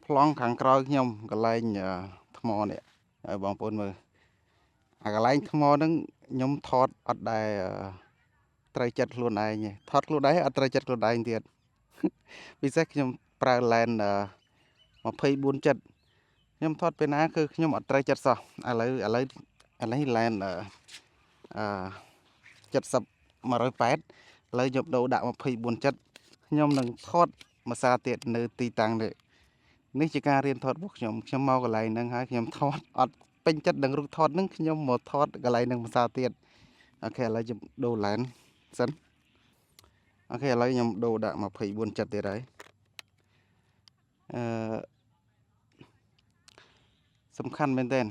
ប្លង់ខាងក្រោយខ្ញុំកន្លែងថ្មនេះឲ្យបងប្អូនមើលអាកន្លែងថ្មហ្នឹងខ្ញុំថតអត់ដែលត្រូវចិត្តខ្លួនឯងទេថតខ្លួនឯងអត់ត្រូវចិត្តខ្លួនឯងទៀតពិសេសខ្ញុំប្រើឡេន24ចិត្តខ្ញុំថតពេលណាគឺខ្ញុំអត់ត្រូវចិត្តសោះឥឡូវនេះឡេន70 108ឥឡូវខ្ញុំដូរដាក់24ចិត្តខ្ញុំនឹងថតមួយសារទៀតនៅទីតាំងនេះជាការរៀនថតរបស់ខ្ញុំមកកន្លែងហ្នឹងហើយខ្ញុំថតអត់ពេញចិត្តនឹងរូបថតហ្នឹងខ្ញុំមកថតកន្លែងហ្នឹងមួយសារទៀតអូខេឥឡូវខ្ញុំដូរឡេនសិនអូខេឥឡូវខ្ញុំដូរដាក់24ចិត្តទៀតហើយសំខាន់មែនទែន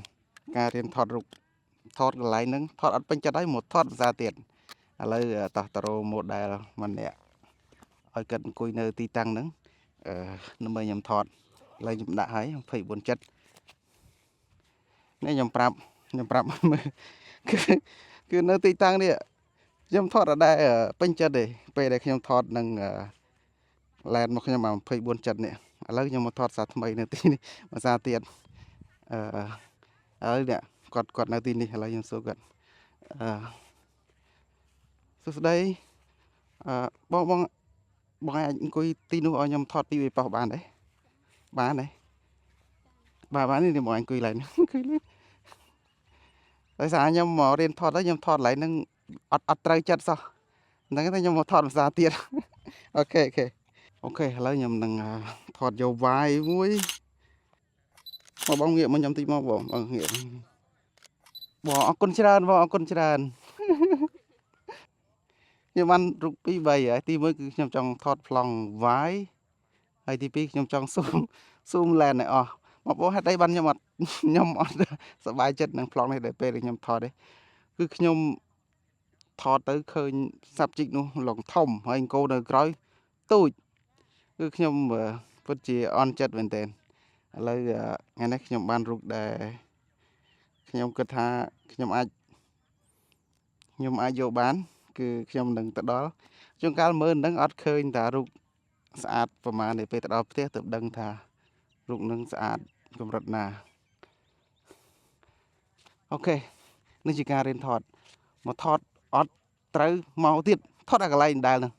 ការរៀនថតរូបថតកន្លែងហ្នឹងថតអត់ពេញចិត្តហើយមកថតភាសាទៀតឥឡូវតោះតារ៉ូ model ម្នាក់ឲ្យគាត់អង្គុយនៅទីតាំងហ្នឹងដើម្បីខ្ញុំថតឥឡូវខ្ញុំដាក់ហើយ24ចិត្តនេះខ្ញុំប្រាប់មើលគឺនៅទីតាំងនេះខ្ញុំថតអត់ដែរពេញចិត្តទេពេលដែលខ្ញុំថតនឹងឡេនមកខ្ញុំមក24ចិត្តនេះឥឡូវខ្ញុំមកថតសារថ្មីនៅទីនេះភាសាទៀតហើយនេះគាត់នៅទីនេះឥឡូវខ្ញុំសួរគាត់សួស្ដីបងអាចអង្គុយទីនោះឲ្យខ្ញុំថតពីវាប៉ោះបានទេបានទេបាននេះបងអង្គុយឡើងអង្គុយឡើងដោយសារខ្ញុំមករៀនថតហើយខ្ញុំថតឡើងនឹងអត់ត្រូវចិត្តសោះហ្នឹងតែខ្ញុំមកថតភាសាទៀតអូខេឥឡូវខ្ញុំនឹងថតយកវាយមួយមកបងងាកមកខ្ញុំតិចមកបងងាកបងអរគុណច្រើនខ្ញុំបានរូប2 3ហើយទី1គឺខ្ញុំចង់ថតប្លង់វាយហើយទី2ខ្ញុំចង់ស៊ូមឡេនឲ្យអស់មកបងហេតុអីបានខ្ញុំអត់សប្បាយចិត្តនឹងប្លង់នេះដែលពេលខ្ញុំថតទេគឺខ្ញុំថតទៅឃើញ subject នោះឡងធំហើយអង្គនៅក្រោយទូចគឺខ្ញុំពិតជាអន់ចិត្តមែនទែនឥឡូវថ្ងៃនេះខ្ញុំបានរូបដែលខ្ញុំគិតថាខ្ញុំអាចយកបានគឺខ្ញុំនឹងទៅដល់ជួនកាលមើលនឹងអត់ឃើញតារូបស្អាតប្រហែលទេពេលទៅដល់ផ្ទះទើបដឹងថារូបនឹងស្អាតកម្រិតណាអូខេនេះជាការរៀនថតមកថតអត់ត្រូវមកទៀតថតអាកន្លែងដែលហ្នឹង